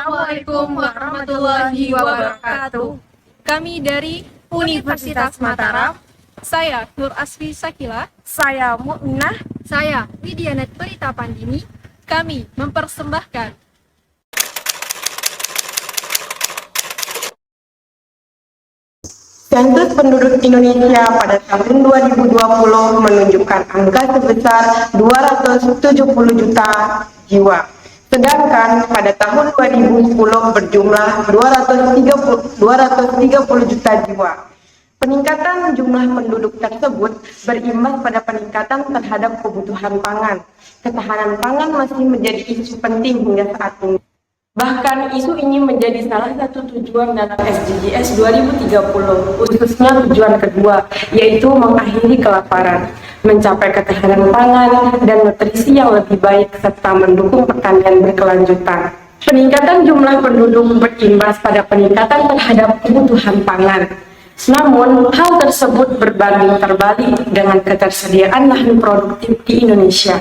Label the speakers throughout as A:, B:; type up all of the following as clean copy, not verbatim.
A: Assalamualaikum warahmatullahi wabarakatuh. Kami dari Universitas Mataram. Saya Nur Asfi Sakila.
B: Saya Mu'minah.
A: Saya Widianet Perita Pandini. Kami mempersembahkan
B: Sensus penduduk Indonesia pada tahun 2020 menunjukkan angka sebesar 270 juta jiwa. Sedangkan pada tahun 2010 berjumlah 230 juta jiwa. Peningkatan jumlah penduduk tersebut berimbas pada peningkatan terhadap kebutuhan pangan. Ketahanan pangan masih menjadi isu penting hingga saat ini. Bahkan isu ini menjadi salah satu tujuan dalam SDGs 2030, khususnya tujuan kedua, yaitu mengakhiri kelaparan, mencapai ketahanan pangan dan nutrisi yang lebih baik, serta mendukung pertanian berkelanjutan. Peningkatan jumlah penduduk berimbas pada peningkatan terhadap kebutuhan pangan. Namun, hal tersebut berbanding terbalik dengan ketersediaan lahan produktif di Indonesia.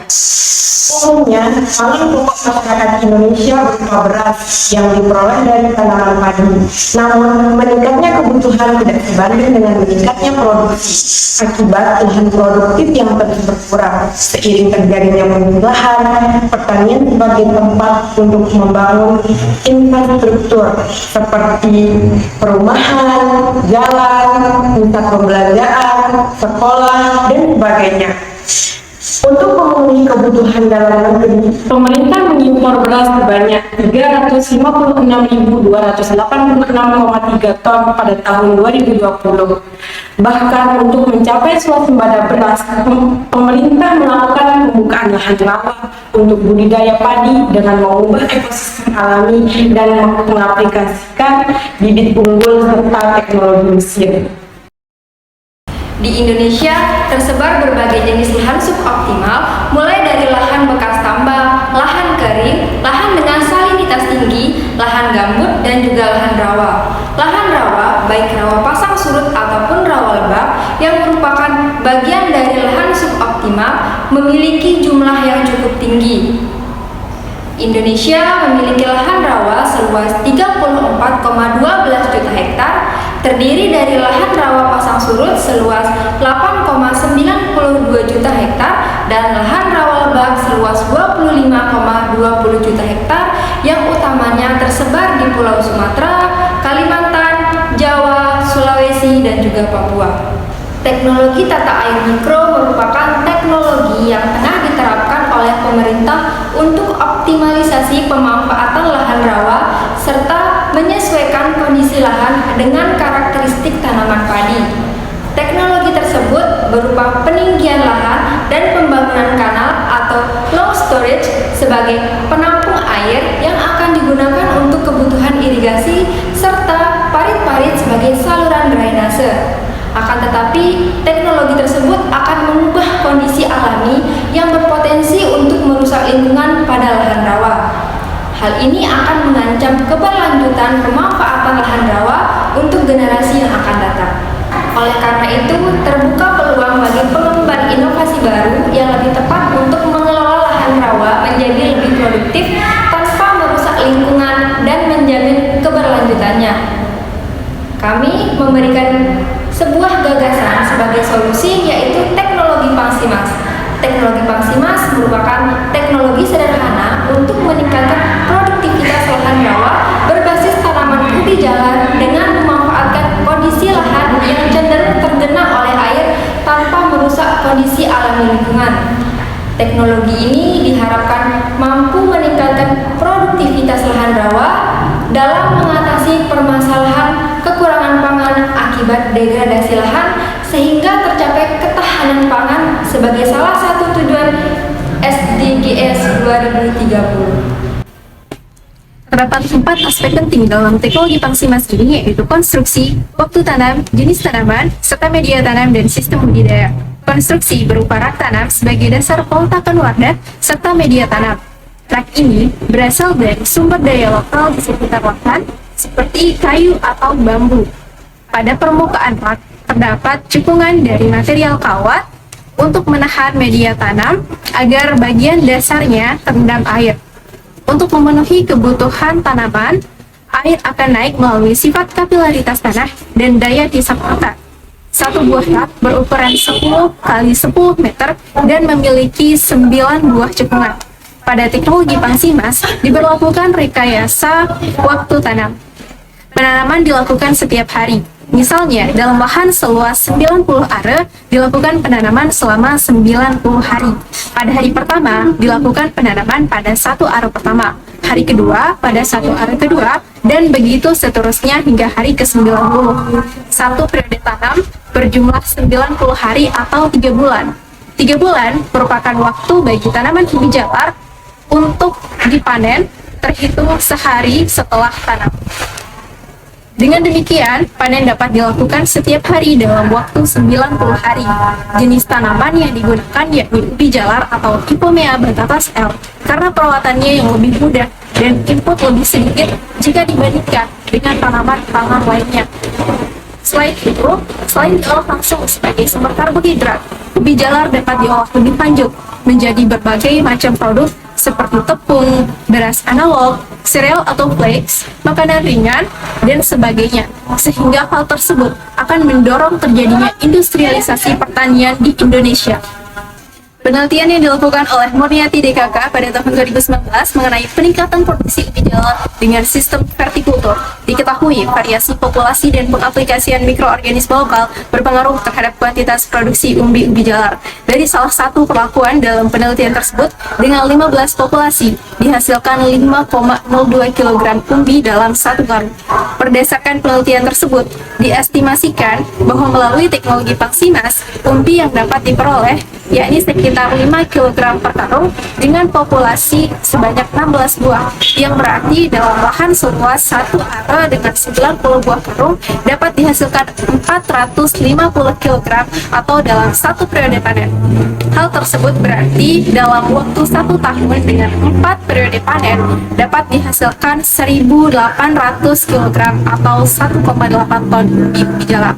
B: Umumnya, pangan pokok masyarakat Indonesia berupa beras yang diperoleh dari tanaman padi. Namun, meningkatnya kebutuhan tidak sebanding dengan meningkatnya produksi. Akibat lahan produktif yang terus berkurang, seiring terjadinya pemilahan, pertanian sebagai tempat untuk membangun infrastruktur seperti perumahan, jalan, pusat perbelanjaan, sekolah, dan sebagainya. Untuk memenuhi kebutuhan dalam negeri, pemerintah mengimpor beras sebanyak 356.286,3 ton pada tahun 2020. Bahkan untuk mencapai swasembada beras, pemerintah melakukan pembukaan lahan rawa untuk budidaya padi dengan mengubah ekosistem alami dan mengaplikasikan bibit unggul serta teknologi mesin.
C: Di Indonesia, tersebar berbagai jenis lahan suboptimal, mulai dari lahan bekas tambang, lahan kering, lahan dengan salinitas tinggi, lahan gambut, dan juga lahan rawa. Lahan rawa, baik rawa pasang surut ataupun rawa lebak, yang merupakan bagian dari lahan suboptimal, memiliki jumlah yang cukup tinggi. Indonesia memiliki lahan rawa seluas 34,12 juta hektar, terdiri dari lahan rawa pasang surut seluas 8,92 juta hektar dan lahan rawa lebak seluas 25,20 juta hektar yang utamanya tersebar di Pulau Sumatera, Kalimantan, Jawa, Sulawesi, dan juga Papua. Teknologi tata air mikro merupakan teknologi yang tengah diterapkan oleh pemerintah untuk optimalisasi pemanfaatan lahan rawa serta menyesuaikan kondisi lahan dengan karakteristik tanaman padi. Teknologi tersebut berupa peninggian lahan dan pembangunan kanal atau long storage sebagai penampung air yang akan digunakan untuk kebutuhan irigasi serta parit-parit sebagai saluran drainase. Akan tetapi, teknologi tersebut akan mengubah kondisi alami yang berpotensi untuk merusak lingkungan pada lahan rawa. Hal ini akan mengancam keberlanjutan pemanfaatan lahan rawa untuk generasi yang akan datang. Oleh karena itu, terbuka peluang bagi pengemban inovasi baru yang lebih tepat untuk mengelola lahan rawa menjadi lebih produktif tanpa merusak lingkungan dan menjamin keberlanjutannya. Kami memberikan sebuah gagasan sebagai solusi, yaitu teknologi Pangsimas. Teknologi Pangsimas merupakan teknologi sederhana untuk meningkatkan produktivitas lahan rawa berbasis tanaman ubi jalan dengan memanfaatkan kondisi lahan yang cenderung tergenang oleh air tanpa merusak kondisi alami lingkungan. Teknologi ini diharapkan mampu meningkatkan produktivitas lahan rawa dalam mengatasi permasalahan kekurangan pangan akibat degradasi lahan sehingga tercapai ketahanan pangan sebagai salah satu tujuan SDGs 2030.
A: terdapat 4 aspek penting dalam teknologi Pangsimas ini, yaitu konstruksi, waktu tanam, jenis tanaman, serta media tanam dan sistem budidaya. Konstruksi berupa rak tanam sebagai dasar peletakan wadah serta media tanam. Rak ini berasal dari sumber daya lokal di sekitar lahan seperti kayu atau bambu. Pada permukaan rak terdapat cekungan dari material kawat untuk menahan media tanam agar bagian dasarnya terendam air. Untuk memenuhi kebutuhan tanaman, air akan naik melalui sifat kapilaritas tanah dan daya hisap mata. Satu buah tap berukuran 10 kali 10 meter dan memiliki 9 buah cekungan. Pada teknologi Pangsimas, diberlakukan rekayasa waktu tanam. Penanaman dilakukan setiap hari. Misalnya, dalam lahan seluas 90 are, dilakukan penanaman selama 90 hari. Pada hari pertama, dilakukan penanaman pada 1 are pertama, hari kedua pada 1 are kedua, dan begitu seterusnya hingga hari ke-90. Satu periode tanam berjumlah 90 hari atau 3 bulan. 3 bulan merupakan waktu bagi tanaman ubi jalar untuk dipanen, terhitung sehari setelah tanam. Dengan demikian, panen dapat dilakukan setiap hari dalam waktu 90 hari. Jenis tanaman yang digunakan yakni ubi jalar atau Ipomea batatas L, karena perawatannya yang lebih mudah dan input lebih sedikit jika dibandingkan dengan tanaman pangan lainnya. Selain itu, selain diolah langsung sebagai sumber karbohidrat, ubi jalar dapat diolah lebih lanjut menjadi berbagai macam produk seperti tepung, beras analog, sereal atau flakes, makanan ringan, dan sebagainya. Sehingga hal tersebut akan mendorong terjadinya industrialisasi pertanian di Indonesia. Penelitian yang dilakukan oleh Murniati DKK pada tahun 2019 mengenai peningkatan produksi ubi jalar dengan sistem vertikultur. Diketahui variasi populasi dan pengaplikasian mikroorganisme lokal berpengaruh terhadap kuantitas produksi ubi jalar. Dari salah satu perlakuan dalam penelitian tersebut, dengan 15 populasi dihasilkan 5,02 kg umbi dalam 1 karung. Berdasarkan penelitian tersebut, diestimasikan bahwa melalui teknologi Pangsimas, umbi yang dapat diperoleh yakni sekitar 5 kg per karung dengan populasi sebanyak 16 buah, yang berarti dalam lahan seluas 1 are dengan 90 buah karung dapat dihasilkan 450 kg atau dalam 1 periode panen. Hal tersebut berarti dalam waktu 1 tahun dengan 4 periode panen dapat dihasilkan 1.800 kg atau 1,8 ton ubi jalar.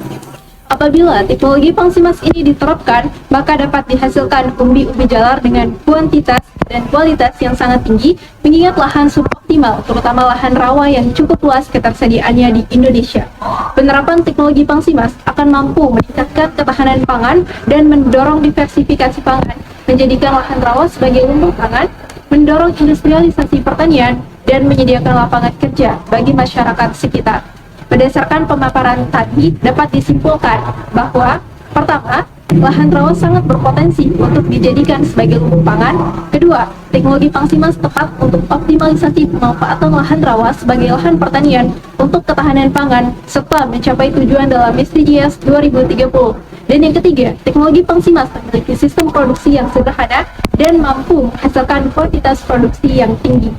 A: Apabila teknologi Pangsimas ini diterapkan, maka dapat dihasilkan umbi jalar dengan kuantitas dan kualitas yang sangat tinggi, mengingat lahan suboptimal, terutama lahan rawa yang cukup luas ketersediaannya di Indonesia. Penerapan teknologi Pangsimas akan mampu meningkatkan ketahanan pangan dan mendorong diversifikasi pangan, menjadikan lahan rawa sebagai lumbung pangan, mendorong industrialisasi pertanian, dan menyediakan lapangan kerja bagi masyarakat sekitar. Berdasarkan pemaparan tadi, dapat disimpulkan bahwa pertama, lahan rawa sangat berpotensi untuk dijadikan sebagai lumbung pangan. Kedua, teknologi Pangsimas tepat untuk optimalisasi pemanfaatan lahan rawa sebagai lahan pertanian untuk ketahanan pangan serta mencapai tujuan dalam SDGs 2030. Dan yang ketiga, teknologi Pangsimas memiliki sistem produksi yang sederhana dan mampu menghasilkan kuantitas produksi yang tinggi.